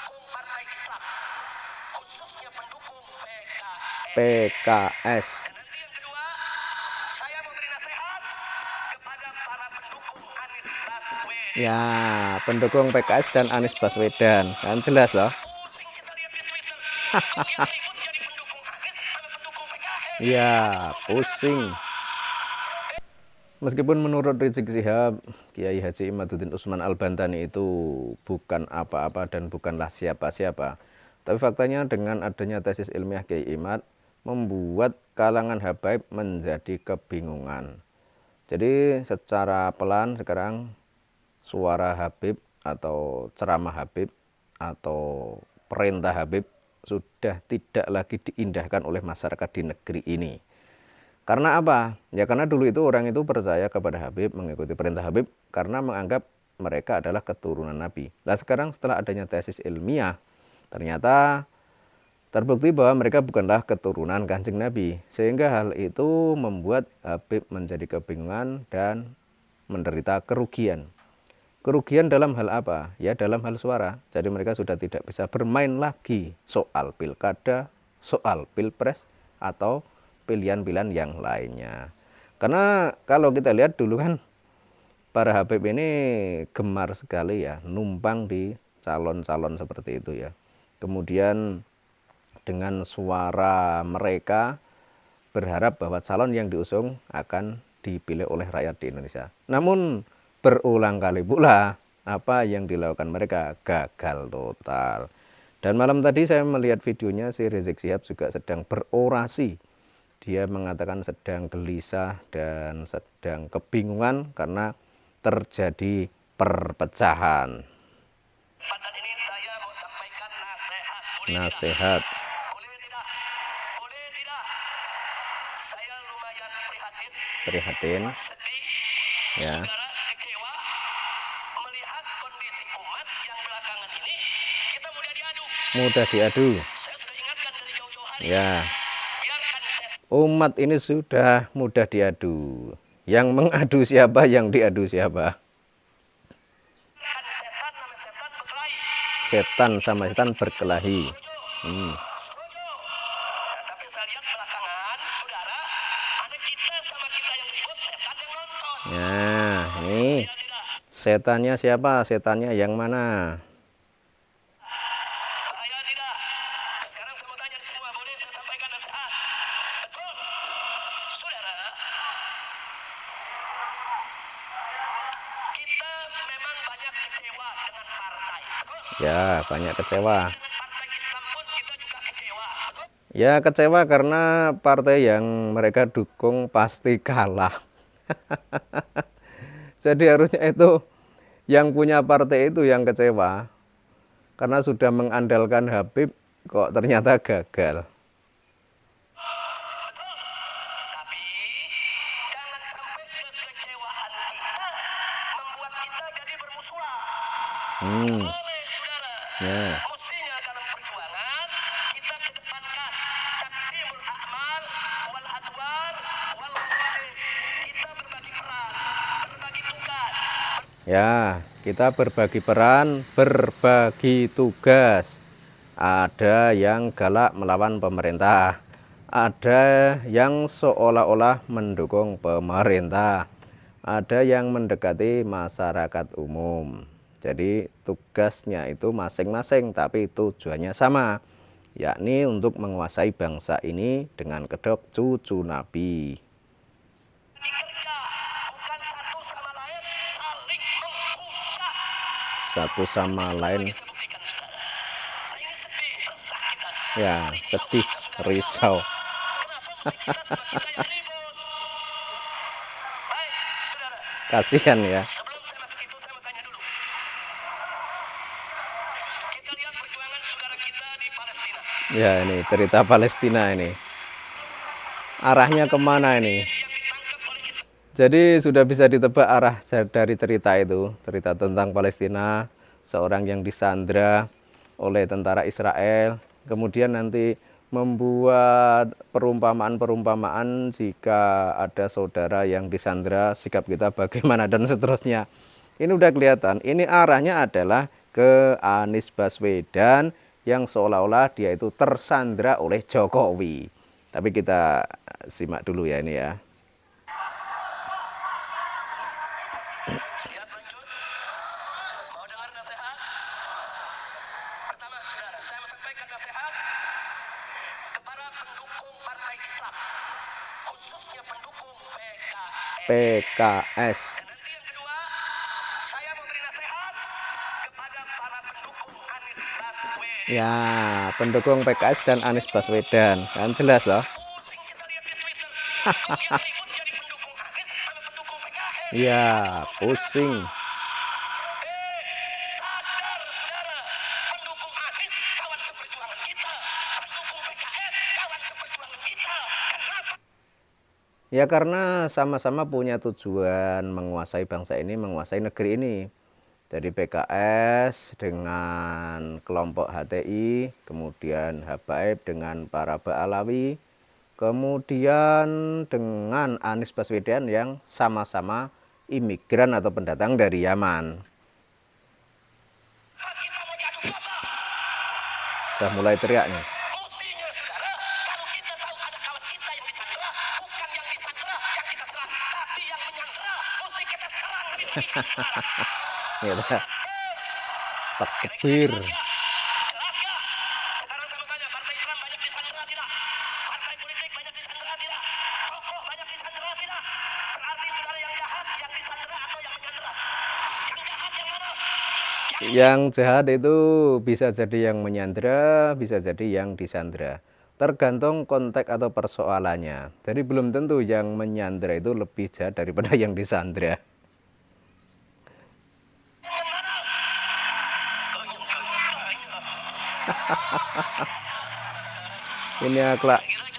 pendukung partai Islam, khususnya pendukung PKS. PKS. Dan nanti yang kedua, saya memberi nasihat kepada para pendukung Anies Baswedan. Ya, pendukung PKS dan Anies Baswedan. Kan jelas loh. Pusing kita lihat di Twitter. Kok yang ribut jadi pendukung Anies sama pendukung PKS? Ya, pusing. Meskipun menurut Rizik Syihab, Kiai Haji Imaduddin Usman Al-Bantani itu bukan apa-apa dan bukanlah siapa-siapa. Tapi faktanya dengan adanya tesis ilmiah Kiai Imad membuat kalangan habaib menjadi kebingungan. Jadi secara pelan sekarang suara Habib atau ceramah Habib atau perintah Habib sudah tidak lagi diindahkan oleh masyarakat di negeri ini. Karena apa? Ya karena dulu itu orang itu percaya kepada Habib, mengikuti perintah Habib karena menganggap mereka adalah keturunan Nabi. Nah sekarang setelah adanya tesis ilmiah, ternyata terbukti bahwa mereka bukanlah keturunan Kanjeng Nabi. Sehingga hal itu membuat Habib menjadi kebingungan dan menderita kerugian. Kerugian dalam hal apa? Ya dalam hal suara. Jadi mereka sudah tidak bisa bermain lagi soal pilkada, soal pilpres, atau pilihan-pilihan yang lainnya. Karena kalau kita lihat dulu kan para Habib ini gemar sekali ya numpang di calon-calon seperti itu ya. Kemudian dengan suara mereka berharap bahwa calon yang diusung akan dipilih oleh rakyat di Indonesia. Namun berulang kali pula apa yang dilakukan mereka gagal total. Dan malam tadi saya melihat videonya si Rizik Syihab juga sedang berorasi. Dia mengatakan sedang gelisah dan sedang kebingungan karena terjadi perpecahan. Kesempatan ini saya mau sampaikan nasihat. Nasihat. Boleh tidak? Boleh tidak? Saya lumayan Prihatin. sedih, Ya. saudara, kecewa melihat kondisi umat yang belakangan ini kita mudah diadu. Mudah diadu. Saya sudah ingatkan dari jauh-jauh hari. Ya. Biarkan setan Umat ini sudah mudah diadu. Yang mengadu siapa, yang diadu siapa? nama setan berkelahi. Setan sama setan berkelahi. Setuju. Nah, tapi saya lihat belakangan, saudara, ada kita sama kita yang ribut, setan yang nonton. Nah, ini Ya tidak? setannya siapa? Setannya yang mana? Saya tidak. Sekarang saya mau tanya di semua, boleh saya sampaikan nasihat? Betul. Saudara, kita memang banyak kecewa dengan partai. Betul. Ya, banyak kecewa. Dengan partai Islam pun kita juga kecewa. Betul. Ya, kecewa karena partai yang mereka dukung pasti kalah. Jadi harusnya itu yang punya partai itu yang kecewa. Karena sudah mengandalkan Habib kok ternyata gagal. Betul. Tapi jangan sampai kekecewaan kita membuat kita jadi bermusuhan. Boleh, saudara. Ya. Mestinya dalam perjuangan kita kedepankan taksimul a'mal wal adwar wal fawaid. Kita berbagi peran, berbagi tugas. Ya, kita berbagi peran, berbagi tugas. Ada yang galak melawan pemerintah. Ada yang seolah-olah mendukung pemerintah. Ada yang mendekati masyarakat umum. Jadi tugasnya itu masing-masing tapi tujuannya sama. Yakni untuk menguasai bangsa ini dengan kedok cucu Nabi. Dikerja, bukan satu sama lain saling menghucat. Satu sama lain. Saya buktikan, saudara. Nah, ini sedih, resah kita. Ya, sedih, risau. Kenapa mesti kita sama kita yang ribut? Baik, saudara. Kasihan ya. Sebelum saya masuk itu, saya mau tanya dulu. Kita lihat perjuangan saudara kita di Palestina. Ya, ini cerita Palestina ini. Arahnya kemana ini? Yang ditangkap oleh Israel. Jadi sudah bisa ditebak arah dari cerita itu. Cerita tentang Palestina, seorang yang disandra oleh tentara Israel. Kemudian nanti membuat perumpamaan-perumpamaan jika ada saudara yang disandra, sikap kita bagaimana dan seterusnya. Ini udah kelihatan, ini arahnya adalah ke Anies Baswedan yang seolah-olah dia itu tersandra oleh Jokowi. Tapi kita simak dulu ya ini ya. Siap lanjut. Mau dengar nasihat? Pertama, saudara, saya mau sampaikan nasihat kepada pendukung partai Islam, khususnya pendukung PKS. PKS. Dan nanti yang kedua, saya memberi nasihat kepada para pendukung Anies Baswedan. Ya, pendukung PKS dan Anies Baswedan. Kan jelas loh. Pusing kita lihat di Twitter. Yang ribut jadi pendukung Anies sama pendukung PKS. Ya, pusing. Sadar saudara, pendukung Anies kawan seperjuangan kita, pendukung PKS kawan seperjuangan kita. Kenapa? Ya karena sama-sama punya tujuan menguasai bangsa ini, menguasai negeri ini. Jadi PKS dengan kelompok HTI, kemudian Habaib dengan para Ba'alawi, kemudian dengan Anies Baswedan yang sama-sama imigran atau pendatang dari Yaman. Kita mau diadu domba. Sudah mulai teriak nih. Mestinya saudara, kalau kita tahu ada kawan kita yang disandera, bukan yang disandera yang kita serang, tapi yang menyandera mesti kita serang habis-habisan saudara. Gitu. Takbir. Jelas gak? Sekarang saya mau tanya, partai Islam banyak disandera tidak? Partai politik banyak disandera tidak? Tokoh banyak disandera tidak? Berarti saudara yang jahat, yang disandera atau yang menyandera? Yang jahat yang mana? Yang jahat itu bisa jadi yang menyandera, bisa jadi yang disandera. Tergantung konteks atau persoalannya. Jadi belum tentu yang menyandera itu lebih jahat daripada yang disandera. Yang mana? Oh, yang Ini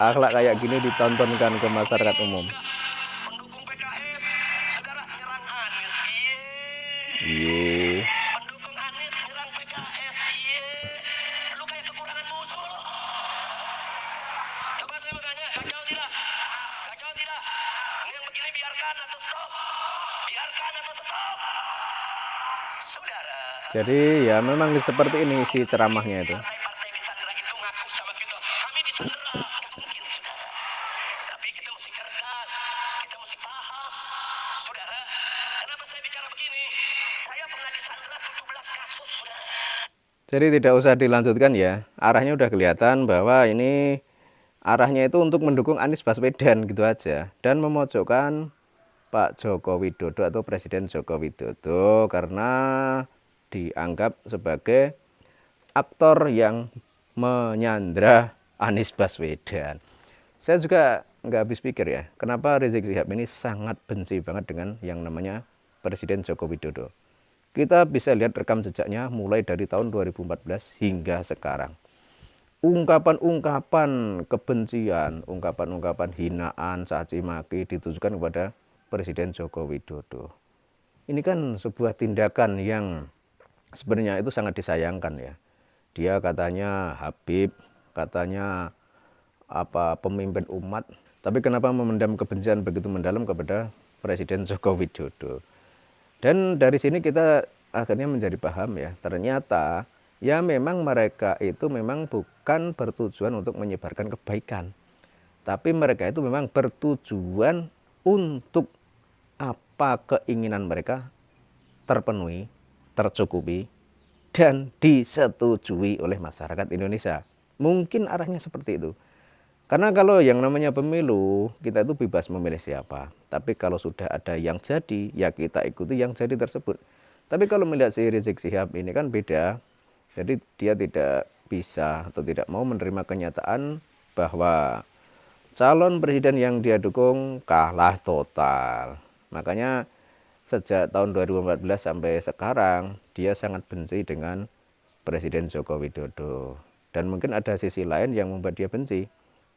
akhlak kayak gini ditontonkan ke masyarakat umum. pendukung PKS, saudara nyerang Anies, Iya. pendukung Anies nyerang PKS, lu kayak kekurangan musuh lu. Coba saya mau tanya, kacau tidak? Kacau tidak? Ini yang begini biarkan atau stop? Biarkan atau stop? Saudara, Jadi ya memang seperti ini isi ceramahnya itu. partai-partai disandera itu ngaku sama kita, kami disandera, nggak mungkin saudara. Tapi kita mesti cerdas, kita mesti paham. Saudara, kenapa saya bicara begini? Saya pernah disandera 17 kasus, saudara. Jadi tidak usah dilanjutkan ya. Arahnya udah kelihatan bahwa ini arahnya itu untuk mendukung Anies Baswedan gitu aja. Dan memojokkan Pak Joko Widodo atau Presiden Joko Widodo karena dianggap sebagai aktor yang menyandra Anies Baswedan. Saya juga nggak habis pikir ya, kenapa Rizik Syihab ini sangat benci banget dengan yang namanya Presiden Joko Widodo. Kita bisa lihat rekam jejaknya mulai dari tahun 2014 hingga sekarang. Ungkapan-ungkapan kebencian, ungkapan-ungkapan hinaan, caci maki ditujukan kepada Presiden Joko Widodo. Ini kan sebuah tindakan yang sebenarnya itu sangat disayangkan ya. Dia katanya Habib, katanya pemimpin umat, tapi kenapa memendam kebencian begitu mendalam kepada Presiden Joko Widodo? Dan dari sini kita akhirnya menjadi paham ya, ternyata ya memang mereka itu memang bukan bertujuan untuk menyebarkan kebaikan, tapi mereka itu memang bertujuan untuk apa keinginan mereka terpenuhi, tercukupi, dan disetujui oleh masyarakat Indonesia. Mungkin arahnya seperti itu. Karena kalau yang namanya pemilu, kita itu bebas memilih siapa. Tapi kalau sudah ada yang jadi, ya kita ikuti yang jadi tersebut. Tapi kalau melihat si Rizik Syihab ini kan beda. Jadi dia tidak bisa atau tidak mau menerima kenyataan bahwa calon presiden yang dia dukung kalah total. Makanya sejak tahun 2014 sampai sekarang dia sangat benci dengan Presiden Joko Widodo. Dan mungkin ada sisi lain yang membuat dia benci.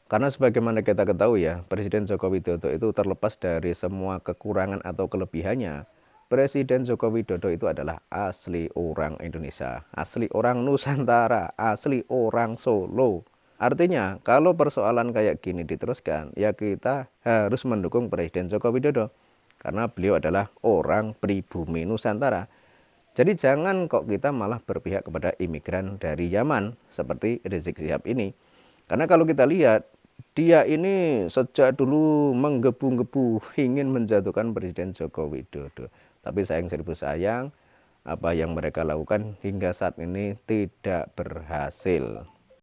Karena sebagaimana kita ketahui ya, Presiden Joko Widodo itu terlepas dari semua kekurangan atau kelebihannya. Presiden Joko Widodo itu adalah asli orang Indonesia, asli orang Nusantara, asli orang Solo. Artinya kalau persoalan kayak gini diteruskan, ya kita harus mendukung Presiden Joko Widodo. Karena beliau adalah orang pribumi Nusantara. Jadi jangan kok kita malah berpihak kepada imigran dari Yaman seperti Rizik Syihab ini. Karena kalau kita lihat, dia ini sejak dulu menggebu-gebu ingin menjatuhkan Presiden Joko Widodo. Tapi sayang seribu sayang, apa yang mereka lakukan hingga saat ini tidak berhasil.